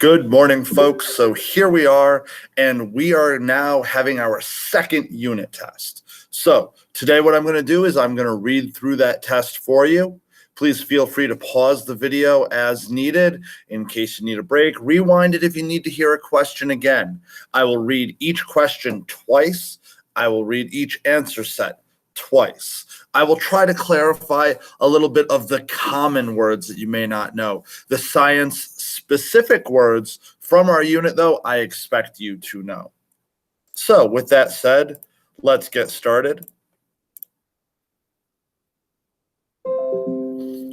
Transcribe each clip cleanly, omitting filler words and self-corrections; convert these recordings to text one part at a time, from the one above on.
Good morning, folks. So here we are, and we are now having our second unit test. So today what I'm going to do is I'm going to read through that test for you. Please feel free to pause the video as needed in case you need a break. Rewind it if you need to hear a question again. I will read each question twice. I will read each answer set twice. I will try to clarify a little bit of the common words that you may not know. The science-specific words from our unit, though, I expect you to know. So with that said, let's get started.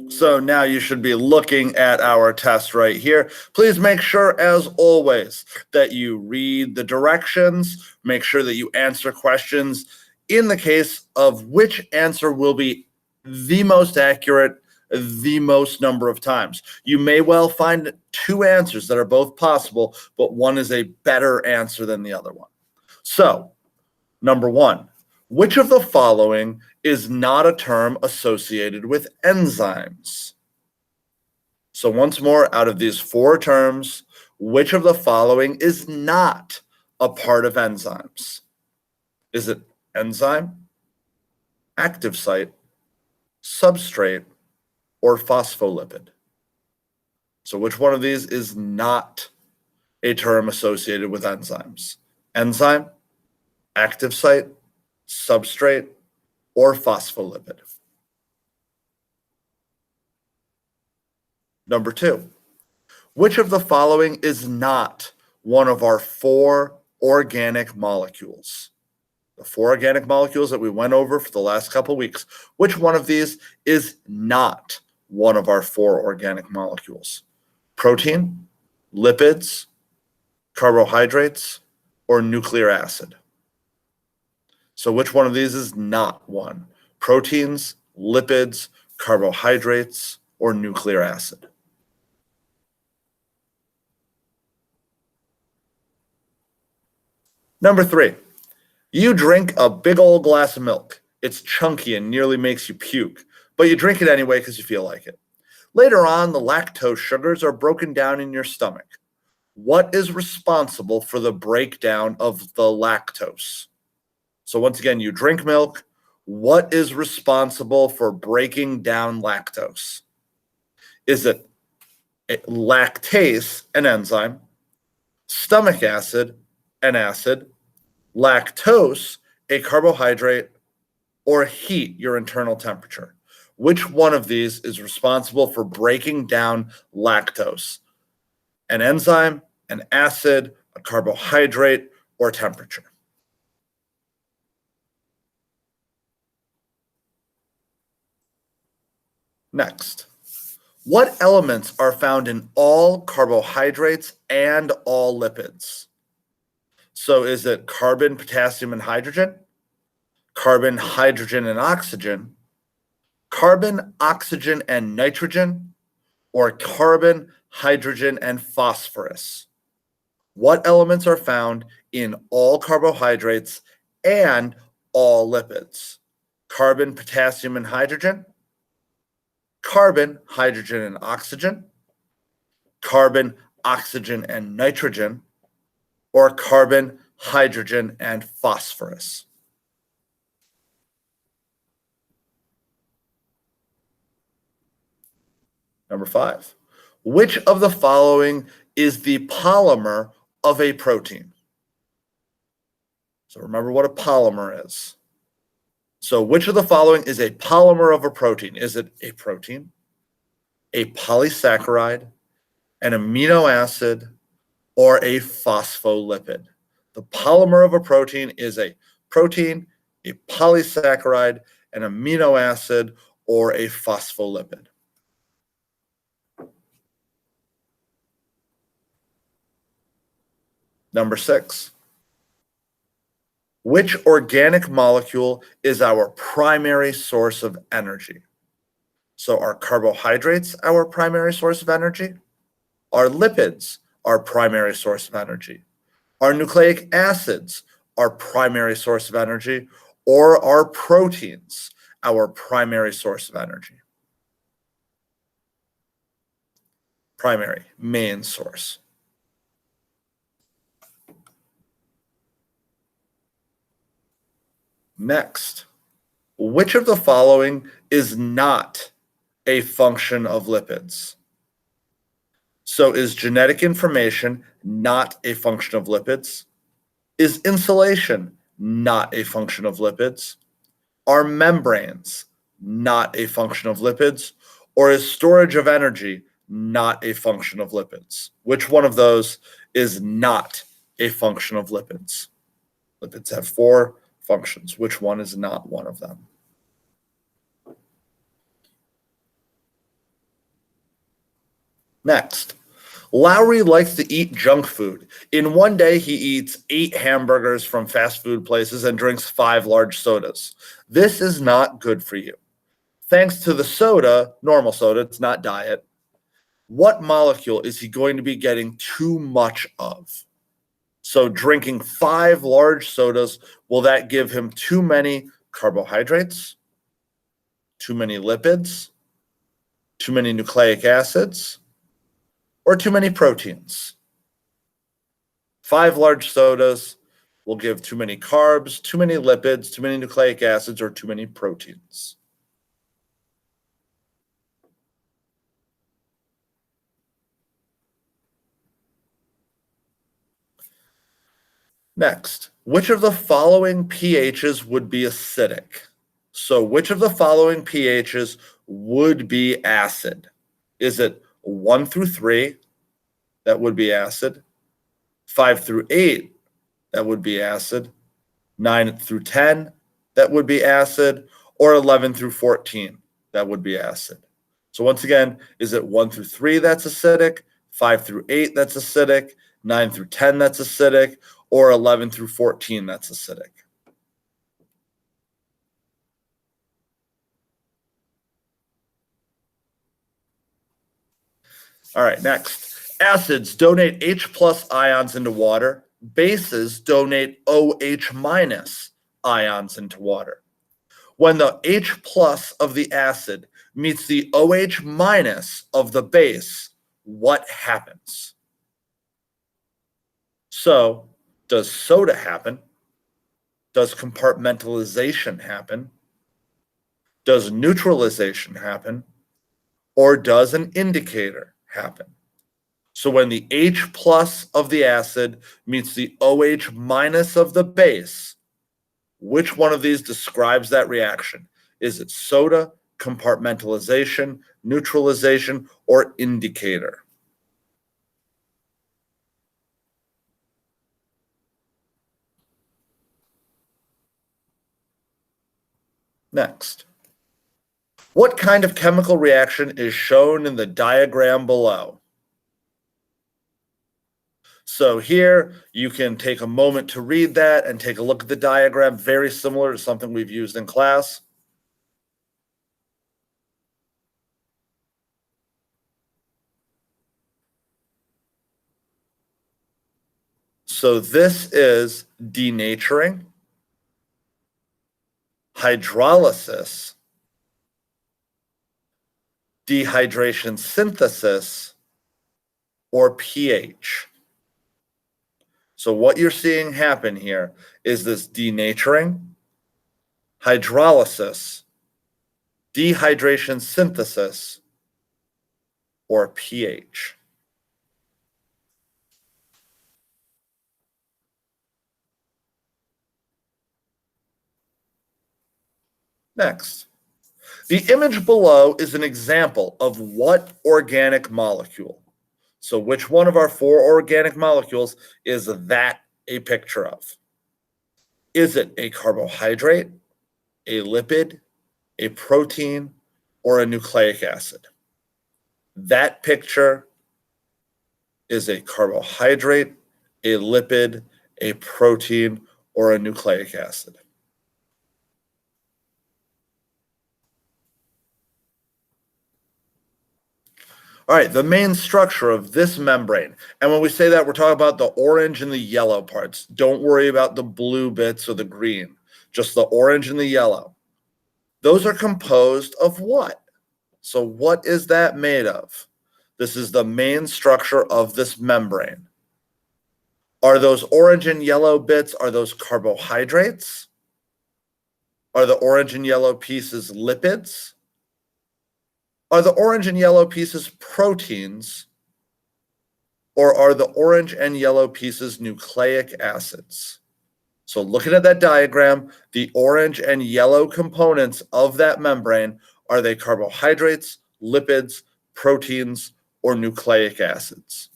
So now you should be looking at our test right here. Please make sure, as always, that you read the directions. Make sure that you answer questions in the case of which answer will be the most accurate the most number of times. You may well find two answers that are both possible, but one is a better answer than the other one. So, number one, which of the following is not a term associated with enzymes? So once more, out of these four terms, which of the following is not a part of enzymes? Is it enzyme, active site, substrate, or phospholipid? So which one of these is not a term associated with enzymes? Enzyme, active site, substrate, or phospholipid? Number two, which of the following is not one of our four organic molecules? The four organic molecules that we went over for the last couple weeks, which one of these is not one of our four organic molecules? Protein, lipids, carbohydrates, or nucleic acid? So which one of these is not one? Proteins, lipids, carbohydrates, or nucleic acid? Number three, you drink a big old glass of milk. It's chunky and nearly makes you puke, but you drink it anyway because you feel like it. Later on, the lactose sugars are broken down in your stomach. What is responsible for the breakdown of the lactose? So once again, you drink milk. What is responsible for breaking down lactose? Is it lactase, an enzyme, stomach acid, an acid, lactose, a carbohydrate, or heat, your internal temperature? Which one of these is responsible for breaking down lactose? An enzyme, an acid, a carbohydrate, or temperature? Next, what elements are found in all carbohydrates and all lipids? So is it carbon, potassium, and hydrogen? Carbon, hydrogen, and oxygen? Carbon, oxygen, and nitrogen? Or carbon, hydrogen, and phosphorus? What elements are found in all carbohydrates and all lipids? Carbon, potassium, and hydrogen? Carbon, hydrogen, and oxygen? Carbon, oxygen, and nitrogen? Or carbon, hydrogen, and phosphorus? Number five, which of the following is the polymer of a protein? So remember what a polymer is. So which of the following is a polymer of a protein? Is it a protein, a polysaccharide, an amino acid, or a phospholipid? The polymer of a protein is a protein, a polysaccharide, an amino acid, or a phospholipid. Number six, which organic molecule is our primary source of energy? So are carbohydrates our primary source of energy? Are lipids our primary source of energy? Are nucleic acids our primary source of energy? Or are proteins our primary source of energy? Primary, main source. Next, which of the following is not a function of lipids? So is genetic information not a function of lipids? Is insulation not a function of lipids? Are membranes not a function of lipids? Or is storage of energy not a function of lipids? Which one of those is not a function of lipids? Lipids have 4 functions. Which one is not one of them? Next, Lowry likes to eat junk food. In one day, he eats 8 hamburgers from fast food places and drinks 5 large sodas. This is not good for you. Thanks to the soda, normal soda, it's not diet, what molecule is he going to be getting too much of? So drinking 5 large sodas, will that give him too many carbohydrates, too many lipids, too many nucleic acids, or too many proteins? 5 large sodas will give too many carbs, too many lipids, too many nucleic acids, or too many proteins. Next, which of the following pHs would be acidic? So which of the following pHs would be acid? Is it 1 through 3? That would be acid. 5 through 8? That would be acid. 9 through 10? That would be acid. Or 11 through 14? That would be acid. So once again, is it 1 through 3 that's acidic? 5 through 8 that's acidic? 9 through 10 that's acidic? Or 11 through 14 that's acidic? All right, next. Acids donate H plus ions into water. Bases donate OH minus ions into water. When the H plus of the acid meets the OH minus of the base, what happens? So, does soda happen? Does compartmentalization happen? Does neutralization happen? Or does an indicator happen? So when the H plus of the acid meets the OH minus of the base, which one of these describes that reaction? Is it soda, compartmentalization, neutralization, or indicator? Next. What kind of chemical reaction is shown in the diagram below? So here you can take a moment to read that and take a look at the diagram, very similar to something we've used in class. So this is denaturing, hydrolysis, dehydration synthesis, or pH. So what you're seeing happen here is this denaturing, hydrolysis, dehydration synthesis, or pH. Next, the image below is an example of what organic molecule? So which one of our 4 organic molecules is that a picture of? Is it a carbohydrate, a lipid, a protein, or a nucleic acid? That picture is a carbohydrate, a lipid, a protein, or a nucleic acid. All right, the main structure of this membrane. And when we say that, we're talking about the orange and the yellow parts. Don't worry about the blue bits or the green, just the orange and the yellow. Those are composed of what? So what is that made of? This is the main structure of this membrane. Are those orange and yellow bits, are those carbohydrates? Are the orange and yellow pieces lipids? Are the orange and yellow pieces proteins? Or are the orange and yellow pieces nucleic acids? So looking at that diagram, the orange and yellow components of that membrane, are they carbohydrates, lipids, proteins, or nucleic acids?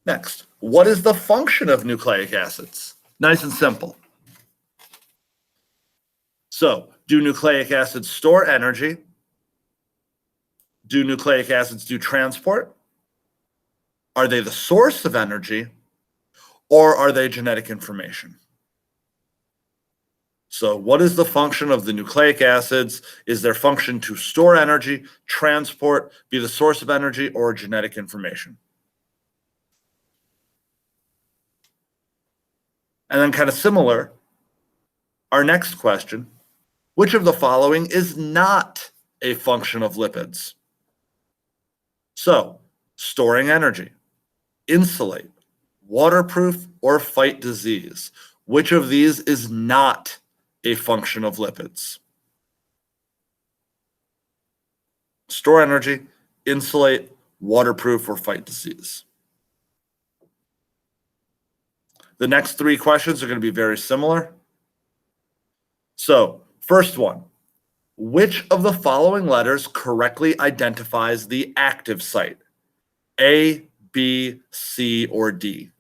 Next, what is the function of nucleic acids? Nice and simple. So, do nucleic acids store energy? Do nucleic acids do transport? Are they the source of energy? Or are they genetic information? So, what is the function of the nucleic acids? Is their function to store energy, transport, be the source of energy, or genetic information? And then, kind of similar, our next question, which of the following is not a function of lipids? So, storing energy, insulate, waterproof, or fight disease. Which of these is not a function of lipids? Store energy, insulate, waterproof, or fight disease. The next three questions are going to be very similar. So, first one, which of the following letters correctly identifies the active site? A, B, C, or D?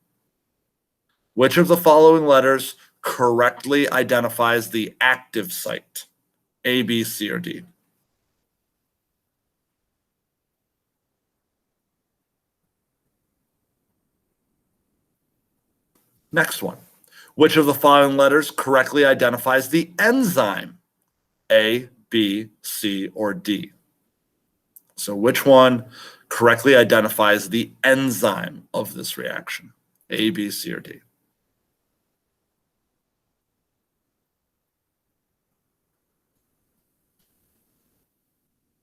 Which of the following letters correctly identifies the active site? A, B, C, or D? Next one. Which of the following letters correctly identifies the enzyme? A, B, C, or D? So which one correctly identifies the enzyme of this reaction? A, B, C, or D?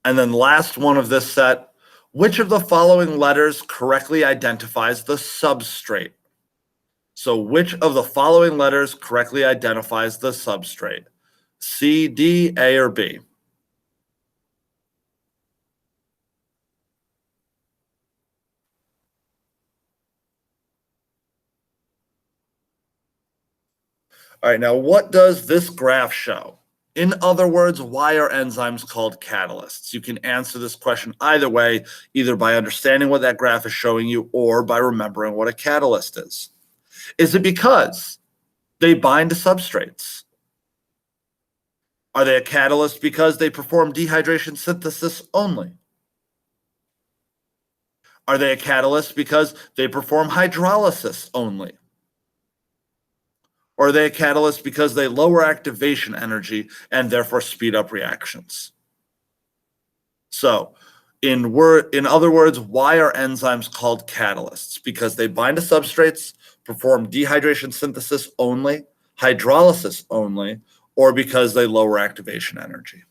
And then last one of this set, which of the following letters correctly identifies the substrate? So which of the following letters correctly identifies the substrate? C, D, A, or B? All right, now what does this graph show? In other words, why are enzymes called catalysts? You can answer this question either way, either by understanding what that graph is showing you or by remembering what a catalyst is. Is it because they bind to substrates? Are they a catalyst because they perform dehydration synthesis only? Are they a catalyst because they perform hydrolysis only? Or are they a catalyst because they lower activation energy and therefore speed up reactions? So, in other words, why are enzymes called catalysts? Because they bind to substrates, perform dehydration synthesis only, hydrolysis only, or because they lower activation energy.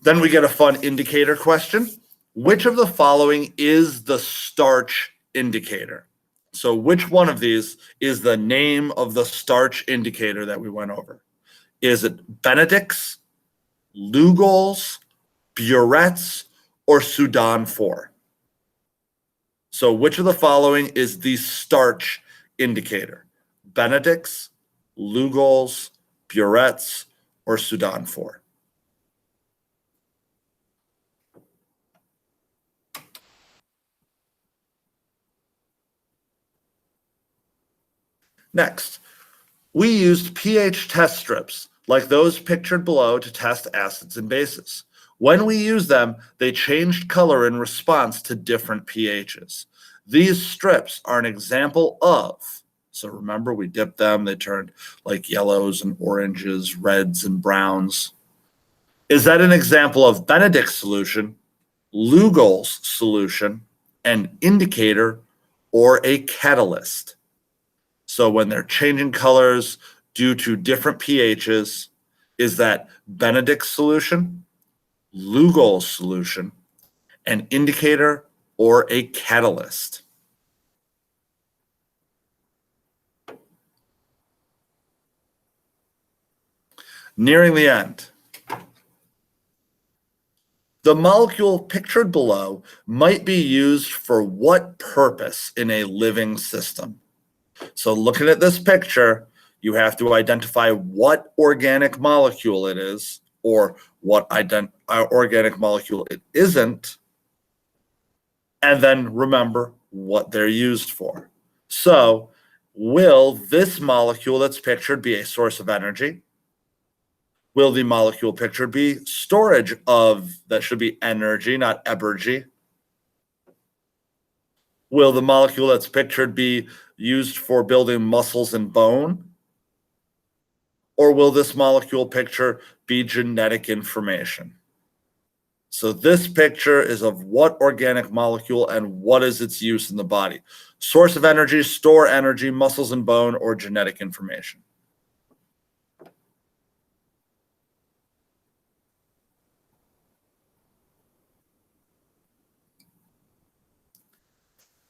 Then we get a fun indicator question. Which of the following is the starch indicator? So which one of these is the name of the starch indicator that we went over? Is it Benedict's, Lugol's, Burette's, or Sudan 4? So which of the following is the starch indicator? Benedict's, Lugol's, Burette's, or Sudan 4? Next, we used pH test strips like those pictured below to test acids and bases. When we used them, they changed color in response to different pHs. These strips are an example of, so remember we dipped them, they turned like yellows and oranges, reds and browns. Is that an example of Benedict's solution, Lugol's solution, an indicator, or a catalyst? So when they're changing colors due to different pHs, Is that Benedict's solution, Lugol's solution, an indicator, or a catalyst? Nearing the end. The molecule pictured below might be used for what purpose in a living system? So looking at this picture, you have to identify what organic molecule it is or what organic molecule it isn't, and then remember what they're used for. So will this molecule that's pictured be a source of energy? Will the molecule pictured be storage of, that should be energy, not ebergy? Will the molecule that's pictured be used for building muscles and bone? Or will this molecule picture be genetic information? So this picture is of what organic molecule and what is its use in the body. Source of energy, store energy, muscles and bone, or genetic information.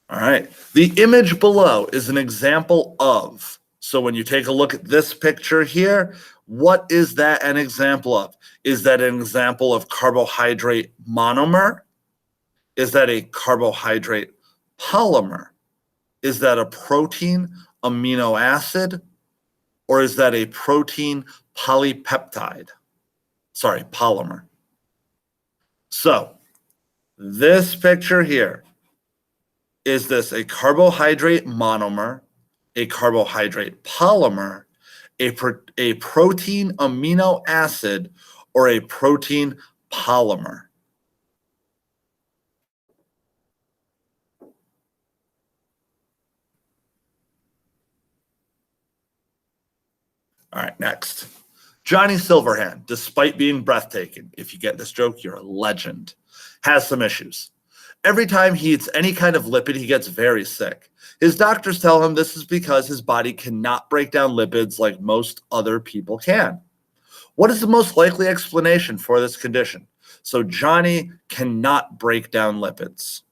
All right. The image below is an example of. So when you take a look at this picture here, what is that an example of? Is that an example of carbohydrate monomer? Is that a carbohydrate polymer? Is that a protein amino acid? Or is that a protein polypeptide? Sorry, polymer. So this picture here, is this a carbohydrate monomer, a carbohydrate polymer, a protein amino acid, or a protein polymer? All right, next. Johnny Silverhand, despite being breathtaking, if you get this joke, you're a legend, has some issues. Every time he eats any kind of lipid, he gets very sick. His doctors tell him this is because his body cannot break down lipids like most other people can. What is the most likely explanation for this condition? So Johnny cannot break down lipids.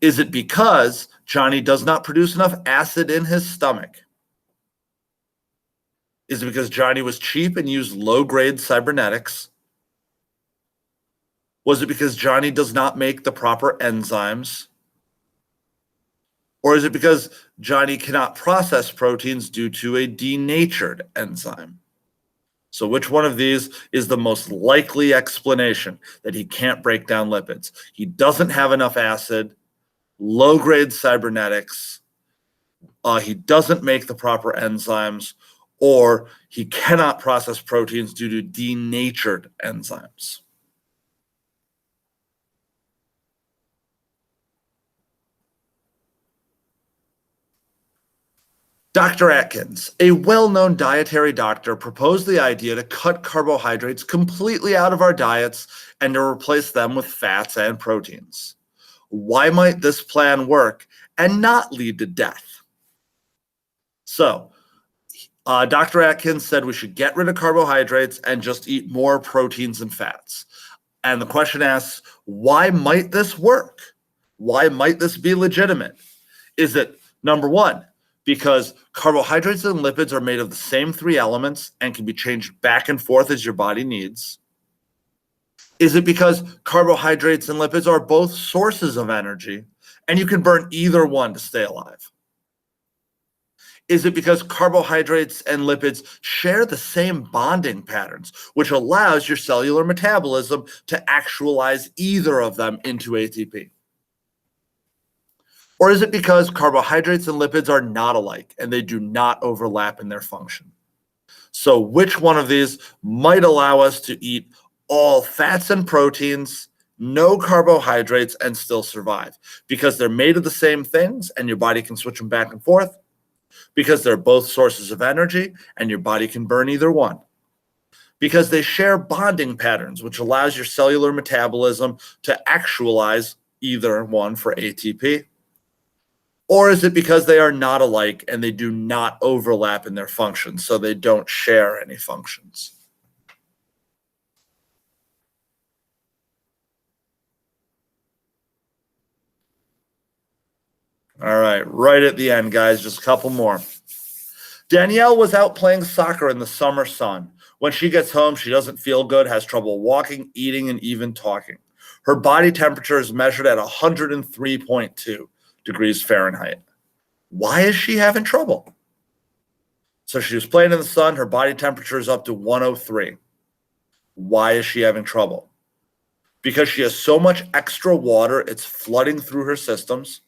Is it because Johnny does not produce enough acid in his stomach? Is it because Johnny was cheap and used low-grade cybernetics? Was it because Johnny does not make the proper enzymes? Or is it because Johnny cannot process proteins due to a denatured enzyme? So which one of these is the most likely explanation that he can't break down lipids? He doesn't have enough acid, low-grade cybernetics, he doesn't make the proper enzymes, or he cannot process proteins due to denatured enzymes. Dr. Atkins, a well-known dietary doctor, proposed the idea to cut carbohydrates completely out of our diets and to replace them with fats and proteins. Why might this plan work and not lead to death? So, Dr. Atkins said we should get rid of carbohydrates and just eat more proteins and fats. And the question asks, why might this work? Why might this be legitimate? Is it, number one, because carbohydrates and lipids are made of the same three elements and can be changed back and forth as your body needs? Is it because carbohydrates and lipids are both sources of energy and you can burn either one to stay alive? Is it because carbohydrates and lipids share the same bonding patterns, which allows your cellular metabolism to actualize either of them into ATP? Or is it because carbohydrates and lipids are not alike and they do not overlap in their function? So which one of these might allow us to eat all fats and proteins, no carbohydrates, and still survive? Because they're made of the same things and your body can switch them back and forth. Because they're both sources of energy and your body can burn either one. Because they share bonding patterns, which allows your cellular metabolism to actualize either one for ATP. Or is it because they are not alike and they do not overlap in their functions, so they don't share any functions? All right at the end, guys, just a couple more. Danielle was out playing soccer in the summer sun. When she gets home, she doesn't feel good, has trouble walking, eating, and even talking. Her body temperature is measured at 103.2 degrees Fahrenheit. Why is she having trouble? So she was playing in the sun. Her body temperature is up to 103. Why is she having trouble? Because she has so much extra water, it's flooding through her systems.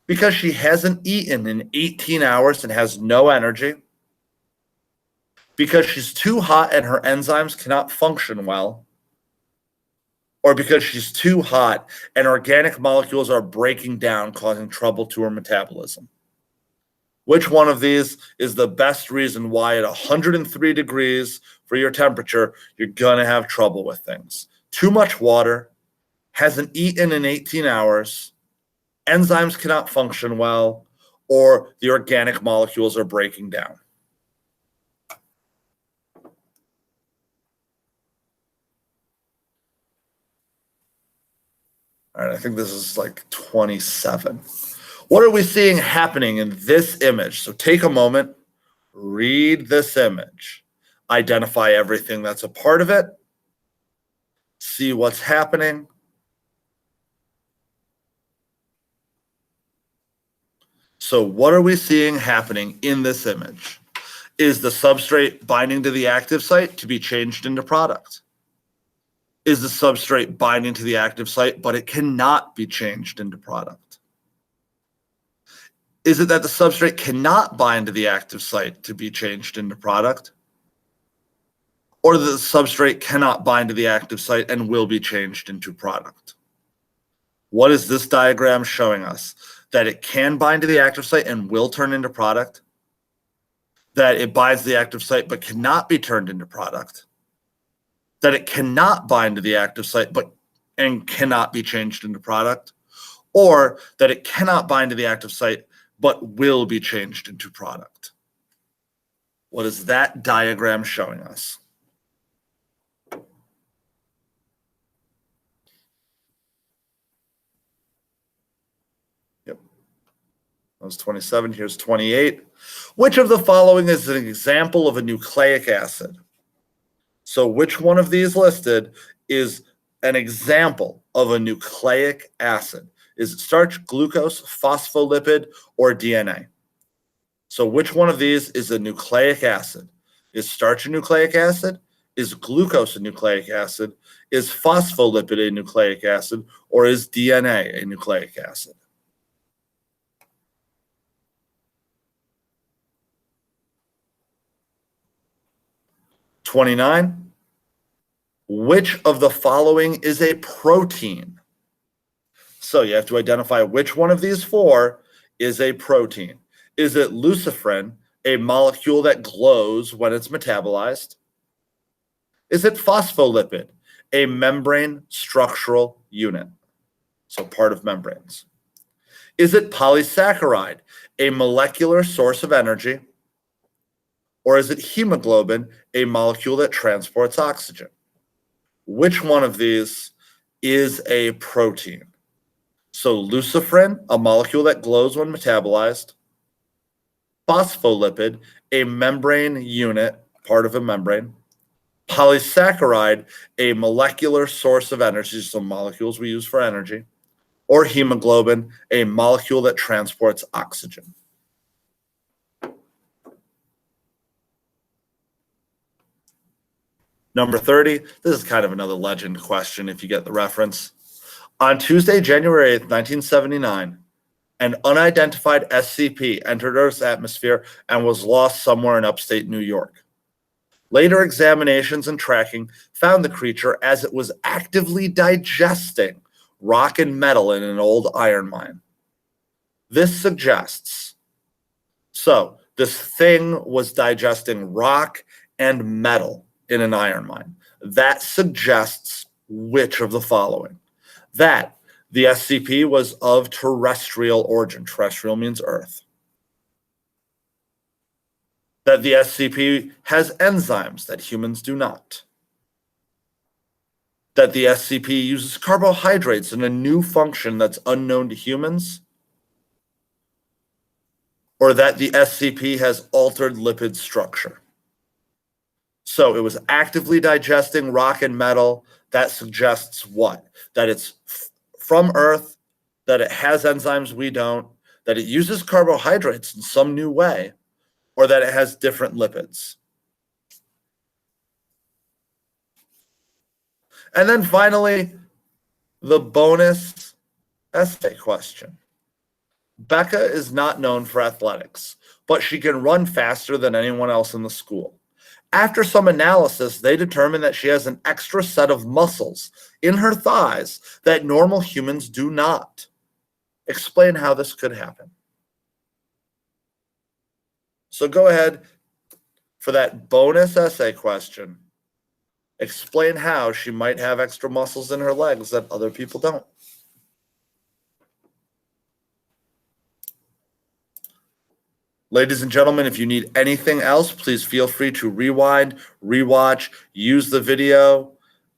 Because she hasn't eaten in 18 hours and has no energy. Because she's too hot and her enzymes cannot function well. Or because she's too hot and organic molecules are breaking down, causing trouble to her metabolism. Which one of these is the best reason why at 103 degrees for your temperature, you're going to have trouble with things? Too much water, hasn't eaten in 18 hours, enzymes cannot function well, or the organic molecules are breaking down. All right, I think this is like 27. What are we seeing happening in this image? So take a moment, read this image, identify everything that's a part of it, see what's happening. So what are we seeing happening in this image? Is the substrate binding to the active site to be changed into product? Is the substrate binding to the active site, but it cannot be changed into product? Is it that the substrate cannot bind to the active site to be changed into product? Or that the substrate cannot bind to the active site and will be changed into product? What is this diagram showing us? That it can bind to the active site and will turn into product? That it binds to the active site but cannot be turned into product? That it cannot bind to the active site and cannot be changed into product? Or that it cannot bind to the active site but will be changed into product? What is that diagram showing us? Yep. That was 27. Here's 28. Which of the following is an example of a nucleic acid? So which one of these listed is an example of a nucleic acid? Is it starch, glucose, phospholipid, or DNA? So which one of these is a nucleic acid? Is starch a nucleic acid? Is glucose a nucleic acid? Is phospholipid a nucleic acid? Or is DNA a nucleic acid? $29. Which of the following is a protein? So you have to identify which one of these four is a protein. Is it luciferin, a molecule that glows when it's metabolized? Is it phospholipid, a membrane structural unit, so part of membranes? Is it polysaccharide, a molecular source of energy? Or is it hemoglobin, a molecule that transports oxygen? Which one of these is a protein? So luciferin, a molecule that glows when metabolized. Phospholipid, a membrane unit, part of a membrane. Polysaccharide, a molecular source of energy, so molecules we use for energy. Or hemoglobin, a molecule that transports oxygen. Number 30, this is kind of another legend question if you get the reference. On Tuesday, January 8th, 1979, an unidentified SCP entered Earth's atmosphere and was lost somewhere in upstate New York. Later examinations and tracking found the creature as it was actively digesting rock and metal in an old iron mine. This suggests, so this thing was digesting rock and metal in an iron mine. That suggests which of the following? That The SCP was of terrestrial origin. Terrestrial means Earth. That the SCP has enzymes that humans do not. That the SCP uses carbohydrates in a new function that's unknown to humans. Or that the SCP has altered lipid structure. So it was actively digesting rock and metal. That suggests what? That it's from Earth, that it has enzymes we don't, that it uses carbohydrates in some new way, or that it has different lipids. And then finally, the bonus essay question. Becca is not known for athletics, but she can run faster than anyone else in the school. After some analysis, they determined that she has an extra set of muscles in her thighs that normal humans do not. Explain how this could happen. So go ahead for that bonus essay question. Explain how she might have extra muscles in her legs that other people don't. Ladies and gentlemen, if you need anything else, please feel free to rewind, rewatch, use the video,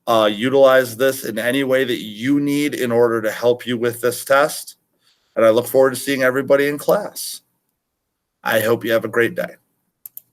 utilize this in any way that you need in order to help you with this test. And I look forward to seeing everybody in class. I hope you have a great day.